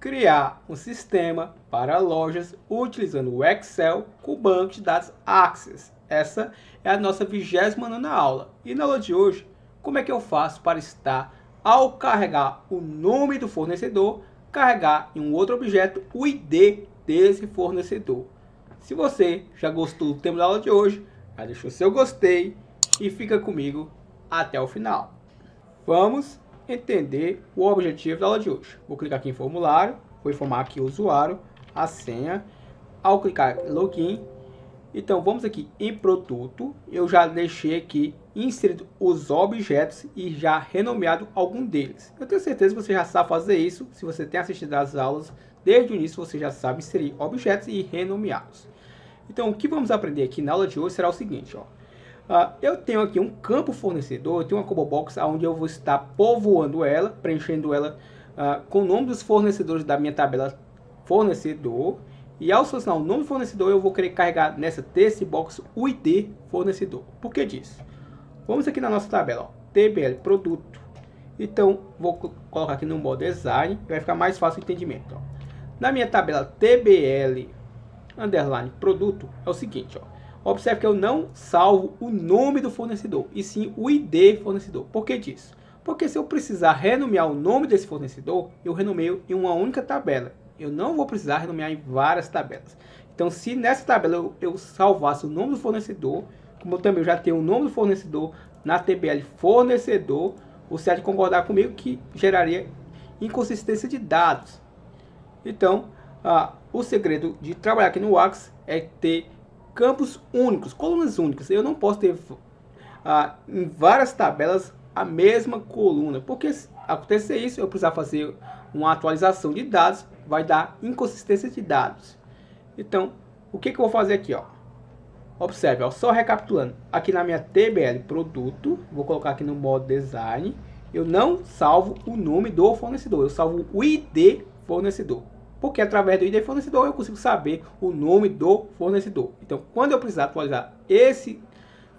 criar um sistema para lojas utilizando o Excel com o banco de dados Access. Essa é a nossa 29ª aula. E na aula de hoje, como é que eu faço para estar, ao carregar o nome do fornecedor, carregar em um outro objeto o ID desse fornecedor. Se você já gostou do tema da aula de hoje, já deixou seu gostei e fica comigo até o final. Vamos entender o objetivo da aula de hoje. Vou clicar aqui em formulário, vou informar aqui o usuário, a senha. Ao clicar em login, então vamos aqui em produto, eu já deixei aqui inserido os objetos e já renomeado algum deles. Eu tenho certeza que você já sabe fazer isso. Se você tem assistido às aulas desde o início, você já sabe inserir objetos e renomeá-los. Então o que vamos aprender aqui na aula de hoje será o seguinte, ó. Eu tenho aqui um campo fornecedor, eu tenho uma combo box onde eu vou estar povoando ela, preenchendo ela com o nome dos fornecedores da minha tabela fornecedor. E ao selecionar o nome do fornecedor, eu vou querer carregar nessa TC box o ID fornecedor. Por que disso? Vamos aqui na nossa tabela, ó, TBL produto. Então vou colocar aqui no modo design, vai ficar mais fácil o entendimento, ó. Na minha tabela TBL underline produto é o seguinte, ó. Observe que eu não salvo o nome do fornecedor, e sim o ID fornecedor. Por que disso? Porque se eu precisar renomear o nome desse fornecedor, eu renomeio em uma única tabela. Eu não vou precisar renomear em várias tabelas. Então, se nessa tabela eu salvasse o nome do fornecedor, como eu também já tenho o nome do fornecedor na TBL fornecedor, você há de concordar comigo que geraria inconsistência de dados. Então, o segredo de trabalhar aqui no Access é ter campos únicos, colunas únicas. Eu não posso ter em várias tabelas a mesma coluna, porque se acontecer isso, eu precisar fazer uma atualização de dados, vai dar inconsistência de dados. Então, o que eu vou fazer aqui, ó? Observe, ó, só recapitulando, aqui na minha TBL produto, vou colocar aqui no modo design, eu não salvo o nome do fornecedor, eu salvo o ID fornecedor. Porque através do ID fornecedor eu consigo saber o nome do fornecedor. Então, quando eu precisar atualizar esse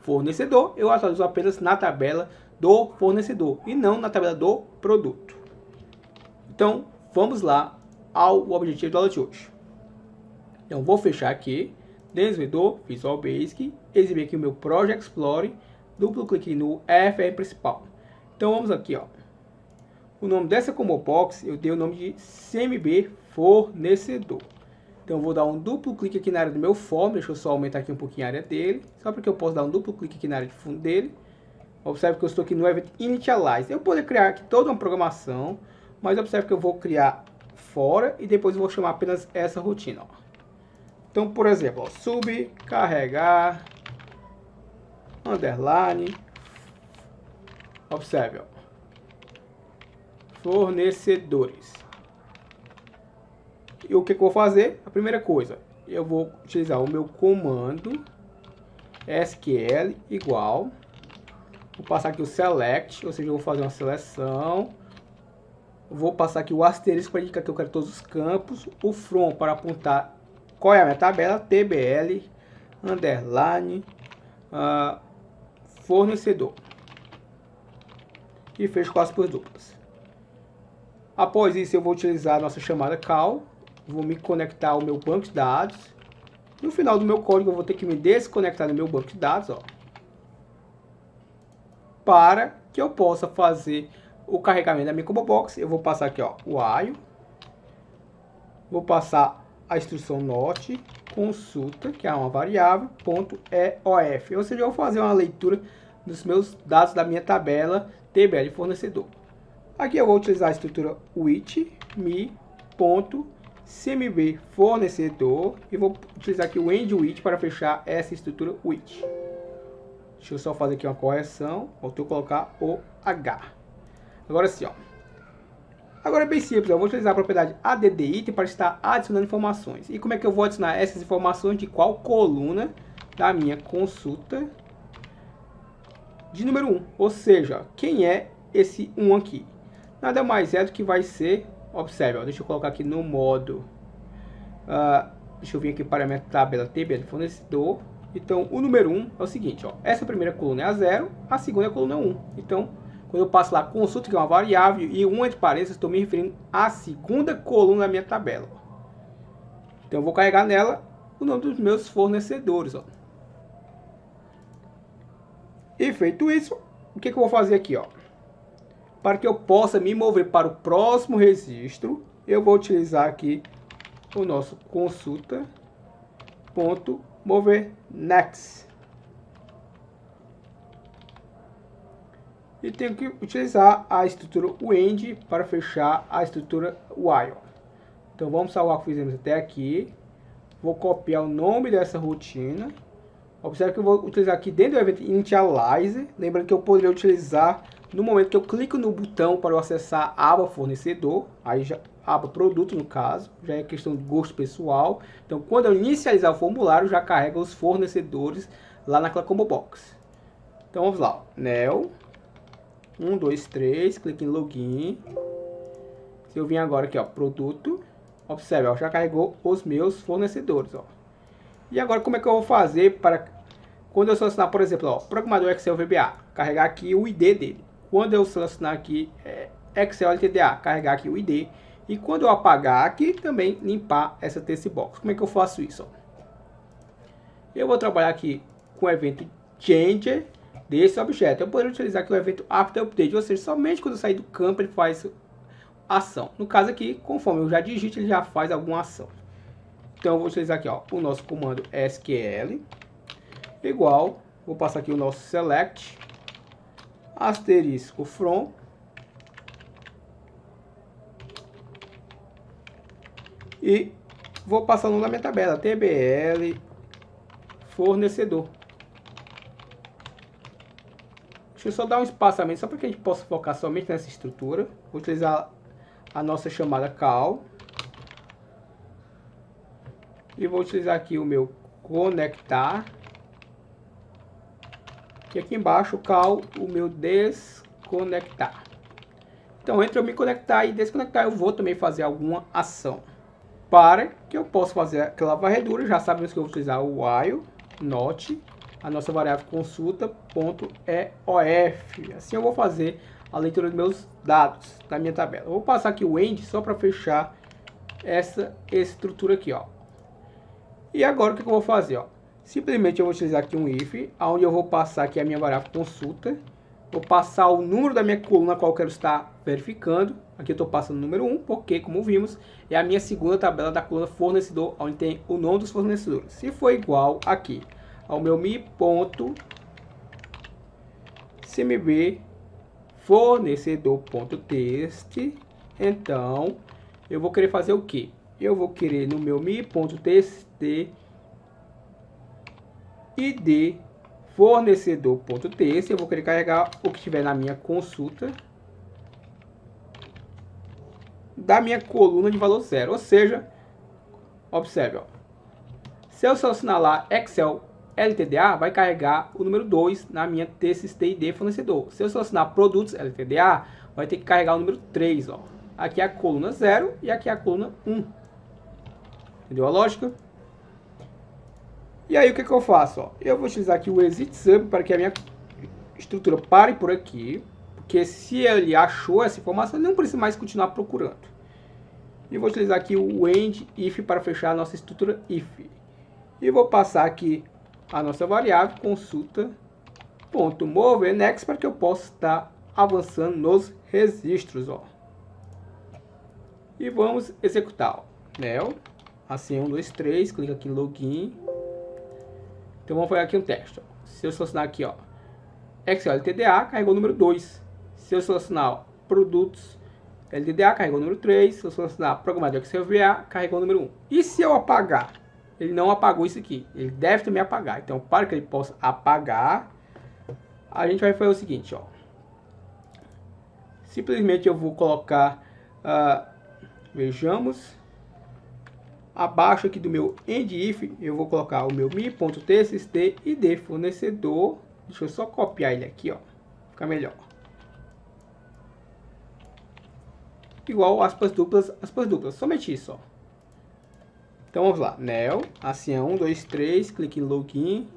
fornecedor, eu atualizo apenas na tabela do fornecedor e não na tabela do produto. Então, vamos lá ao objetivo da aula de hoje. Então, vou fechar aqui, desenvolvedor, Visual Basic, exibir aqui o meu Project Explorer, duplo clique no FR principal. Então, vamos aqui, ó. O nome dessa combo box eu dei o nome de CMB fornecedor. Então eu vou dar um duplo clique aqui na área do meu form, deixa eu só aumentar aqui um pouquinho a área dele, só porque eu posso dar um duplo clique aqui na área de fundo dele. Observe que eu estou aqui no Event Initialize. Eu poderia criar aqui toda uma programação, mas observe que eu vou criar fora e depois eu vou chamar apenas essa rotina, ó. Então, por exemplo, ó, sub, carregar, underline, observe, ó, fornecedores. E o que eu vou fazer? A primeira coisa, eu vou utilizar o meu comando SQL igual, vou passar aqui o select, ou seja, eu vou fazer uma seleção, vou passar aqui o asterisco para indicar que eu quero todos os campos, o from para apontar qual é a minha tabela, TBL underline fornecedor, e fecho com aspas duplas. Após isso, eu vou utilizar a nossa chamada call, vou me conectar ao meu banco de dados. No final do meu código, eu vou ter que me desconectar do meu banco de dados, ó, para que eu possa fazer o carregamento da minha combo box. Eu vou passar aqui, ó, o while, vou passar a instrução not consulta, que é uma variável, .eof, ou seja, eu vou fazer uma leitura dos meus dados da minha tabela TBL fornecedor. Aqui eu vou utilizar a estrutura with me.cmb fornecedor e vou utilizar aqui o end with para fechar essa estrutura with. Deixa eu só fazer aqui uma correção, faltou colocar o H. Agora sim, ó. Agora é bem simples, eu vou utilizar a propriedade add_item para estar adicionando informações. E como é que eu vou adicionar essas informações de qual coluna da minha consulta de número 1? Ou seja, quem é esse 1 aqui? Nada mais é do que vai ser, observe, ó, deixa eu colocar aqui no modo, deixa eu vir aqui para a minha tabela TBL fornecedor. Então, o número 1 é o seguinte, ó, essa primeira coluna é a 0, a segunda é a coluna 1. Então, Quando eu passo lá consulta, que é uma variável, e um entre parênteses, estou me referindo à segunda coluna da minha tabela. Então eu vou carregar nela o nome dos meus fornecedores. Ó. E feito isso, o que eu vou fazer aqui? Ó? Para que eu possa me mover para o próximo registro, eu vou utilizar aqui o nosso consulta.mover next. E tenho que utilizar a estrutura WEND para fechar a estrutura while. Então vamos salvar o que fizemos até aqui. Vou copiar o nome dessa rotina. Observe que eu vou utilizar aqui dentro do evento initialize. Lembrando que eu poderia utilizar no momento que eu clico no botão para eu acessar a aba fornecedor. Aí já aba produto no caso. Já é questão de gosto pessoal. Então quando eu inicializar o formulário já carrega os fornecedores lá naquela combo box. Então vamos lá. Nel 1, 2, 3. Clique em login. Se eu vim agora aqui, ó, produto. Observe, ó, já carregou os meus fornecedores, ó. E agora como é que eu vou fazer para quando eu selecionar, por exemplo, ó, programador Excel VBA, carregar aqui o ID dele. Quando eu selecionar aqui Excel LTDA, carregar aqui o ID. E quando eu apagar aqui, também limpar essa TC box. Como é que eu faço isso? Ó? Eu vou trabalhar aqui com o evento changer desse objeto. Eu poderia utilizar aqui o evento after update, ou seja, somente quando eu sair do campo ele faz ação. No caso aqui, conforme eu já digito, ele já faz alguma ação. Então eu vou utilizar aqui, ó, o nosso comando SQL igual, vou passar aqui o nosso select asterisco from e vou passar o nome da minha tabela, TBL fornecedor. Deixa eu só dar um espaçamento só para que a gente possa focar somente nessa estrutura. Vou utilizar a nossa chamada call e vou utilizar aqui o meu conectar e aqui embaixo call o meu desconectar. Então entre eu me conectar e desconectar eu vou também fazer alguma ação para que eu possa fazer aquela varredura. Já sabemos que eu vou utilizar o while not a nossa variável consulta.eof. Assim eu vou fazer a leitura dos meus dados da minha tabela. Eu vou passar aqui o end só para fechar essa estrutura aqui, ó. E agora o que eu vou fazer, ó? Simplesmente eu vou utilizar aqui um if, onde eu vou passar aqui a minha variável consulta. Vou passar o número da minha coluna qual eu quero estar verificando. Aqui eu estou passando o número 1, porque como vimos, é a minha segunda tabela da coluna fornecedor, onde tem o nome dos fornecedores. Se for igual aqui ao meu mi.cmb fornecedor.txt, então eu vou querer fazer o que? Eu vou querer no meu mi.txt id fornecedor.txt, eu vou querer carregar o que estiver na minha consulta da minha coluna de valor 0, ou seja, observe, ó, se eu selecionar lá Excel LTDA, vai carregar o número 2 na minha TXT ID fornecedor. Se eu selecionar produtos LTDA, vai ter que carregar o número 3, ó. Aqui é a coluna 0 e aqui é a coluna 1. Entendeu a lógica? E aí o que eu faço? Ó? Eu vou utilizar aqui o exit sub para que a minha estrutura pare por aqui. Porque se ele achou essa informação, ele não precisa mais continuar procurando. E vou utilizar aqui o end if para fechar a nossa estrutura if. E vou passar aqui a nossa variável consulta.mover next para que eu possa estar avançando nos registros. Ó. E vamos executar. Ó. Nel, assim 1, 2, 3, clica aqui em login. Então vamos fazer aqui um teste. Ó. Se eu selecionar aqui, ó, Excel LTDA, carregou o número 2. Se eu selecionar ó, produtos LTDA, carregou o número 3. Se eu selecionar programador Excel VBA, carregou o número 1. E se eu apagar? Ele não apagou isso aqui. Ele deve também apagar. Então, para que ele possa apagar, a gente vai fazer o seguinte, ó. Simplesmente eu vou colocar, vejamos, abaixo aqui do meu endIf, eu vou colocar o meu mi.txt id fornecedor. Deixa eu só copiar ele aqui, ó. Fica melhor. Igual aspas duplas, somente isso, ó. Então vamos lá, Nel, assim é 1, 2, 3, clique em login.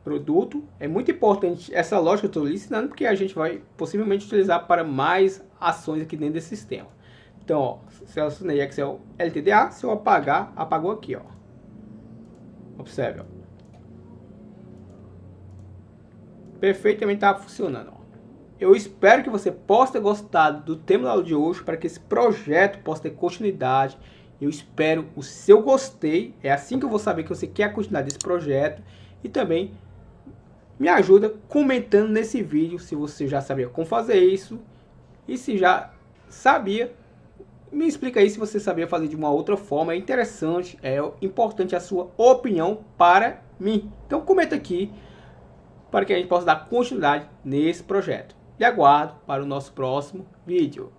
produto. É muito importante essa lógica que eu estou lhe ensinando, porque a gente vai possivelmente utilizar para mais ações aqui dentro desse sistema. Então, ó, selecionei Excel LTDA, se eu apagar, apagou aqui, ó. Observe, ó. Perfeitamente está funcionando, ó. Eu espero que você possa ter gostado do tema da aula de hoje, para que esse projeto possa ter continuidade. Eu espero o seu gostei, é assim que eu vou saber que você quer a continuidade desse projeto. E também me ajuda comentando nesse vídeo se você já sabia como fazer isso. E se já sabia, me explica aí se você sabia fazer de uma outra forma. É interessante, é importante a sua opinião para mim. Então comenta aqui para que a gente possa dar continuidade nesse projeto. E aguardo para o nosso próximo vídeo.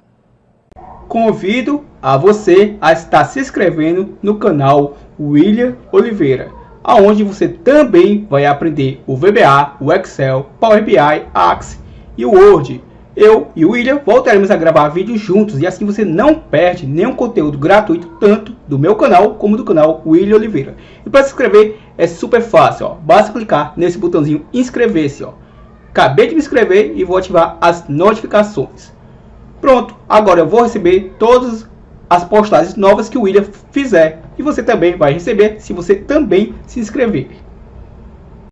Convido a você a estar se inscrevendo no canal William Oliveira, aonde você também vai aprender o VBA, o Excel, Power BI, Access e o Word. Eu e o William voltaremos a gravar vídeos juntos e assim você não perde nenhum conteúdo gratuito, tanto do meu canal como do canal William Oliveira. E para se inscrever é super fácil, ó. Basta clicar nesse botãozinho inscrever-se, ó. Acabei de me inscrever e vou ativar as notificações. Pronto, agora eu vou receber todas as postagens novas que o William fizer. E você também vai receber se você também se inscrever.